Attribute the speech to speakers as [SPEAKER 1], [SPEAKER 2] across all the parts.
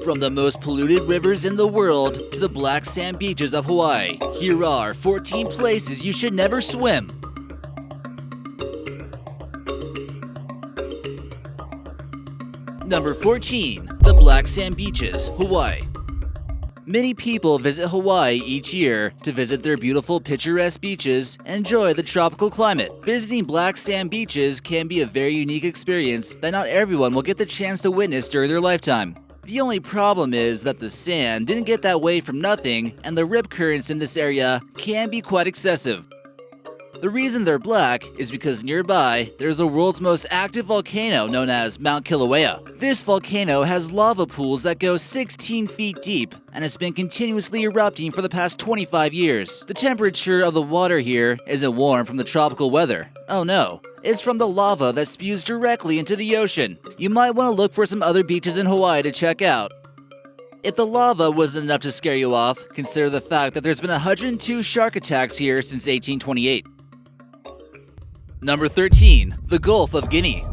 [SPEAKER 1] From the most polluted rivers in the world to the black sand beaches of Hawaii, here are 14 places you should never swim. Number 14. The Black Sand Beaches, Hawaii. Many people visit Hawaii each year to visit their beautiful picturesque beaches and enjoy the tropical climate. Visiting black sand beaches can be a very unique experience that not everyone will get the chance to witness during their lifetime. The only problem is that the sand didn't get that way from nothing, and the rip currents in this area can be quite excessive. The reason they're black is because nearby there's the world's most active volcano known as Mount Kilauea. This volcano has lava pools that go 16 feet deep and has been continuously erupting for the past 25 years. The temperature of the water here isn't warm from the tropical weather. Oh no, it's from the lava that spews directly into the ocean. You might want to look for some other beaches in Hawaii to check out. If the lava wasn't enough to scare you off, consider the fact that there's been 102 shark attacks here since 1828. Number 13. The Gulf of Guinea.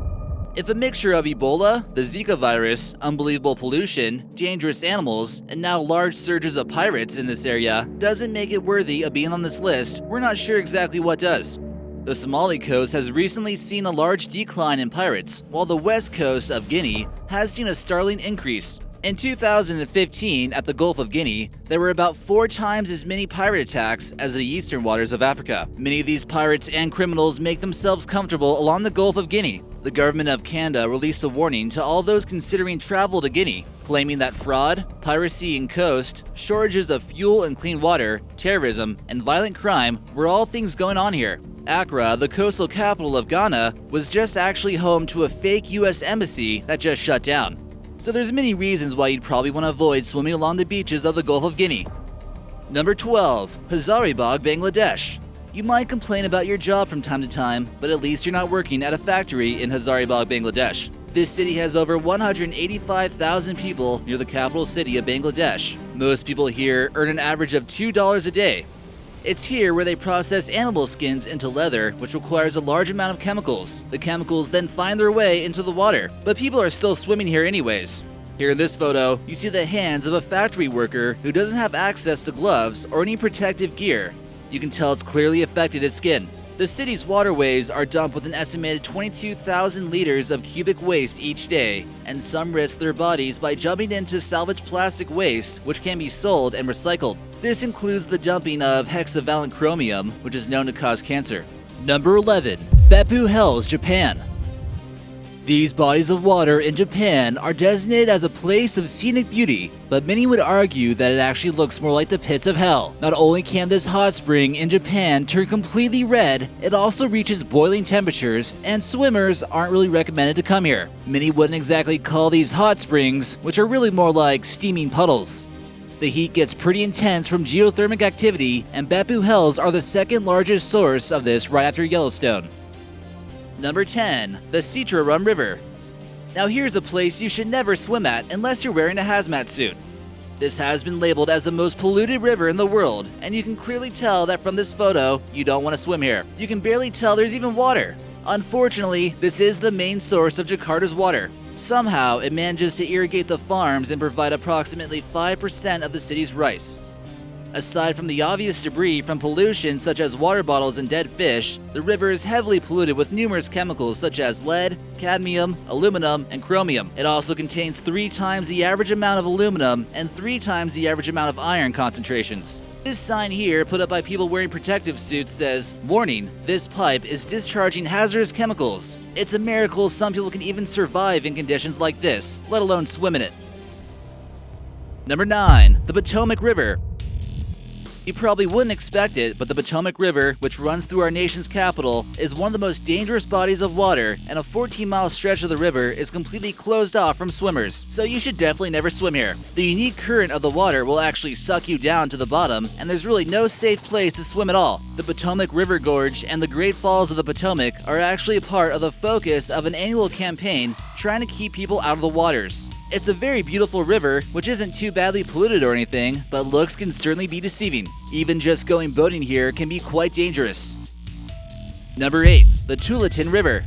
[SPEAKER 1] If a mixture of Ebola, the Zika virus, unbelievable pollution, dangerous animals, and now large surges of pirates in this area doesn't make it worthy of being on this list, we're not sure exactly what does. The Somali coast has recently seen a large decline in pirates, while the west coast of Guinea has seen a startling increase. In 2015, at the Gulf of Guinea, there were about 4 times as many pirate attacks as the eastern waters of Africa. Many of these pirates and criminals make themselves comfortable along the Gulf of Guinea. The government of Canada released a warning to all those considering travel to Guinea, claiming that fraud, piracy in coast, shortages of fuel and clean water, terrorism, and violent crime were all things going on here. Accra, the coastal capital of Ghana, was just actually home to a fake US embassy that just shut down. So there's many reasons why you'd probably want to avoid swimming along the beaches of the Gulf of Guinea. Number 12. Hazara Bog Bangladesh. You might complain about your job from time to time, but at least you're not working at a factory in Hazara Bog Bangladesh. This city has over 185,000 people near the capital city of Bangladesh. Most people here earn an average of $2 a day. It's here where they process animal skins into leather, which requires a large amount of chemicals. The chemicals then find their way into the water, but people are still swimming here anyways. Here in this photo, you see the hands of a factory worker who doesn't have access to gloves or any protective gear. You can tell it's clearly affected his skin. The city's waterways are dumped with an estimated 22,000 liters of cubic waste each day, and some risk their bodies by jumping into salvaged plastic waste, which can be sold and recycled. This includes the dumping of hexavalent chromium, which is known to cause cancer. Number 11. Beppu Hills, Japan. These bodies of water in Japan are designated as a place of scenic beauty, but many would argue that it actually looks more like the pits of hell. Not only can this hot spring in Japan turn completely red, it also reaches boiling temperatures, and swimmers aren't really recommended to come here. Many wouldn't exactly call these hot springs, which are really more like steaming puddles. The heat gets pretty intense from geothermal activity, and Beppu Hills are the second largest source of this right after Yellowstone. Number 10. The Sitra River. Now here's a place you should never swim at unless you're wearing a hazmat suit. This has been labeled as the most polluted river in the world, and you can clearly tell that from this photo, you don't want to swim here. You can barely tell there's even water. Unfortunately, this is the main source of Jakarta's water. Somehow, it manages to irrigate the farms and provide approximately 5% of the city's rice. Aside from the obvious debris from pollution such as water bottles and dead fish, the river is heavily polluted with numerous chemicals such as lead, cadmium, aluminum, and chromium. It also contains 3 times the average amount of aluminum and 3 times the average amount of iron concentrations. This sign here, put up by people wearing protective suits, says, "Warning, this pipe is discharging hazardous chemicals." It's a miracle some people can even survive in conditions like this, let alone swim in it. Number 9. The Potomac River. You probably wouldn't expect it, but the Potomac River, which runs through our nation's capital, is one of the most dangerous bodies of water, and a 14-mile stretch of the river is completely closed off from swimmers, so you should definitely never swim here. The unique current of the water will actually suck you down to the bottom, and there's really no safe place to swim at all. The Potomac River Gorge and the Great Falls of the Potomac are actually a part of the focus of an annual campaign trying to keep people out of the waters. It's a very beautiful river, which isn't too badly polluted or anything, but looks can certainly be deceiving. Even just going boating here can be quite dangerous. Number 8. The Tualatin River.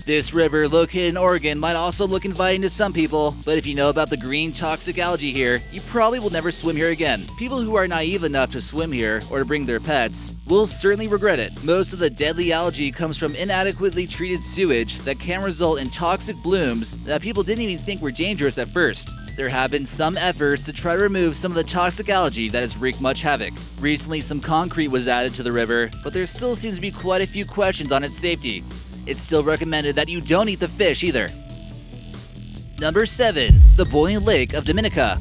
[SPEAKER 1] This river, located in Oregon, might also look inviting to some people, but if you know about the green toxic algae here, you probably will never swim here again. People who are naive enough to swim here, or to bring their pets, will certainly regret it. Most of the deadly algae comes from inadequately treated sewage that can result in toxic blooms that people didn't even think were dangerous at first. There have been some efforts to try to remove some of the toxic algae that has wreaked much havoc. Recently, some concrete was added to the river, but there still seems to be quite a few questions on its safety. It's still recommended that you don't eat the fish either. Number 7. The Boy Lake of Dominica.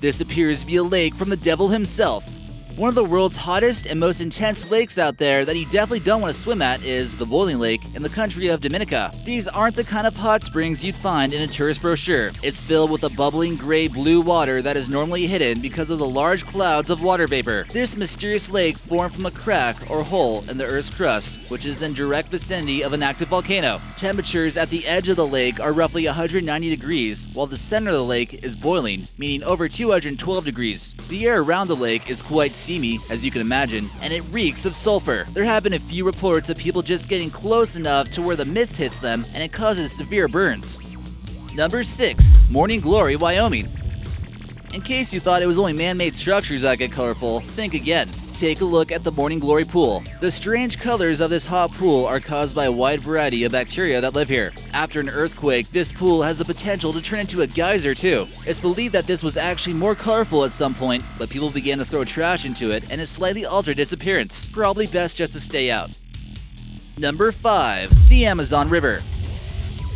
[SPEAKER 1] This appears to be a lake from the devil himself. One of the world's hottest and most intense lakes out there that you definitely don't want to swim at is the Boiling Lake in the country of Dominica. These aren't the kind of hot springs you'd find in a tourist brochure. It's filled with a bubbling gray-blue water that is normally hidden because of the large clouds of water vapor. This mysterious lake formed from a crack or hole in the Earth's crust, which is in direct vicinity of an active volcano. Temperatures at the edge of the lake are roughly 190 degrees, while the center of the lake is boiling, meaning over 212 degrees. The air around the lake is quite steamy, as you can imagine, and it reeks of sulphur. There have been a few reports of people just getting close enough to where the mist hits them and it causes severe burns. Number 6. Morning Glory, Wyoming. In case you thought it was only man-made structures that get colorful, think again. Take a look at the Morning Glory Pool. The strange colors of this hot pool are caused by a wide variety of bacteria that live here. After an earthquake, this pool has the potential to turn into a geyser too. It's believed that this was actually more colorful at some point, but people began to throw trash into it and it slightly altered its appearance. Probably best just to stay out. Number 5. The Amazon River.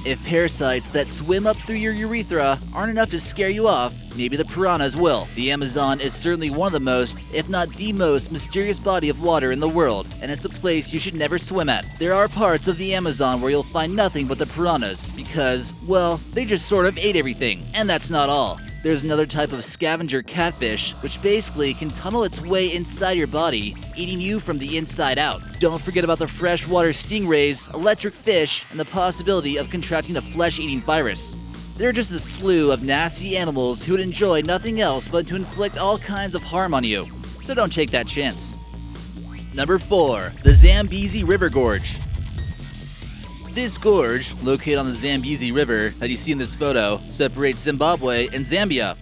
[SPEAKER 1] If parasites that swim up through your urethra aren't enough to scare you off, maybe the piranhas will. The Amazon is certainly one of the most, if not the most, mysterious body of water in the world, and it's a place you should never swim at. There are parts of the Amazon where you'll find nothing but the piranhas, because, well, they just sort of ate everything. And that's not all. There's another type of scavenger catfish, which basically can tunnel its way inside your body, eating you from the inside out. Don't forget about the freshwater stingrays, electric fish, and the possibility of contracting a flesh-eating virus. There are just a slew of nasty animals who would enjoy nothing else but to inflict all kinds of harm on you, so don't take that chance. Number 4. The Zambezi River Gorge. This gorge, located on the Zambezi River that you see in this photo, separates Zimbabwe and Zambia.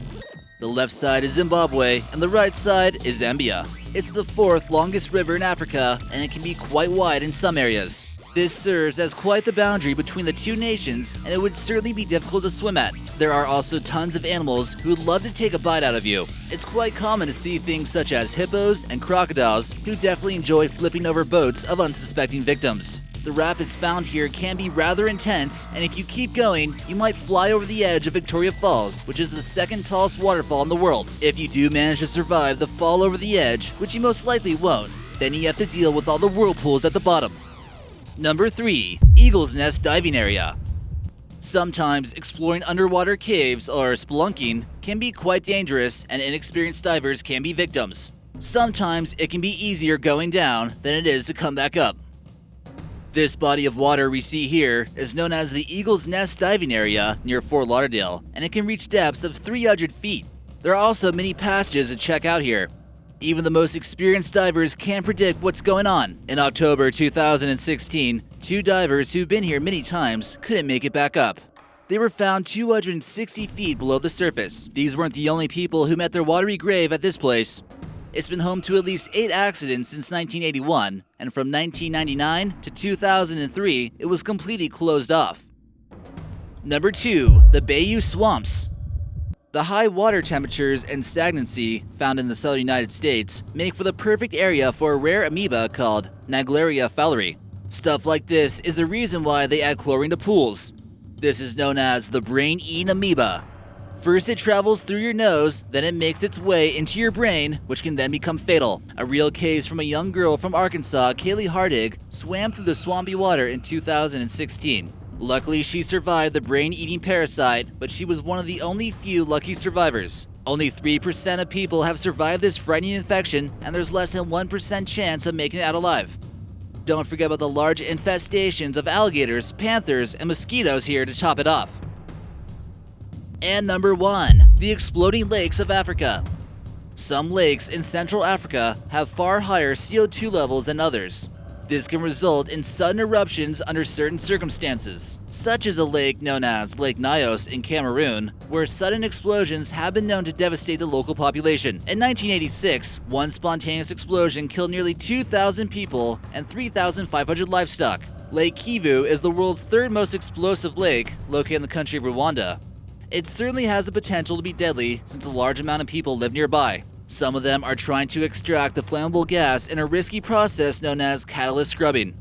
[SPEAKER 1] The left side is Zimbabwe and the right side is Zambia. It's the 4th longest river in Africa and it can be quite wide in some areas. This serves as quite the boundary between the two nations and it would certainly be difficult to swim at. There are also tons of animals who would love to take a bite out of you. It's quite common to see things such as hippos and crocodiles who definitely enjoy flipping over boats of unsuspecting victims. The rapids found here can be rather intense, and if you keep going, you might fly over the edge of Victoria Falls, which is the 2nd tallest waterfall in the world. If you do manage to survive the fall over the edge, which you most likely won't, then you have to deal with all the whirlpools at the bottom. Number 3. Eagle's Nest Diving Area. Sometimes exploring underwater caves or spelunking can be quite dangerous and inexperienced divers can be victims. Sometimes it can be easier going down than it is to come back up. This body of water we see here is known as the Eagle's Nest Diving Area near Fort Lauderdale, and it can reach depths of 300 feet. There are also many passages to check out here. Even the most experienced divers can't predict what's going on. In October 2016, 2 divers who've been here many times couldn't make it back up. They were found 260 feet below the surface. These weren't the only people who met their watery grave at this place. It's been home to at least 8 accidents since 1981, and from 1999 to 2003, it was completely closed off. Number 2. The Bayou Swamps. The high water temperatures and stagnancy found in the southern United States make for the perfect area for a rare amoeba called Naegleria fowleri. Stuff like this is the reason why they add chlorine to pools. This is known as the brain-eating amoeba. First it travels through your nose, then it makes its way into your brain, which can then become fatal. A real case from a young girl from Arkansas, Kaylee Hardig, swam through the swampy water in 2016. Luckily, she survived the brain-eating parasite, but she was one of the only few lucky survivors. Only 3% of people have survived this frightening infection, and there's less than 1% chance of making it out alive. Don't forget about the large infestations of alligators, panthers, and mosquitoes here to top it off. And number 1, the exploding lakes of Africa. Some lakes in Central Africa have far higher CO2 levels than others. This can result in sudden eruptions under certain circumstances, such as a lake known as Lake Nyos in Cameroon, where sudden explosions have been known to devastate the local population. In 1986, one spontaneous explosion killed nearly 2,000 people and 3,500 livestock. Lake Kivu is the world's third most explosive lake, located in the country of Rwanda. It certainly has the potential to be deadly since a large amount of people live nearby. Some of them are trying to extract the flammable gas in a risky process known as catalyst scrubbing.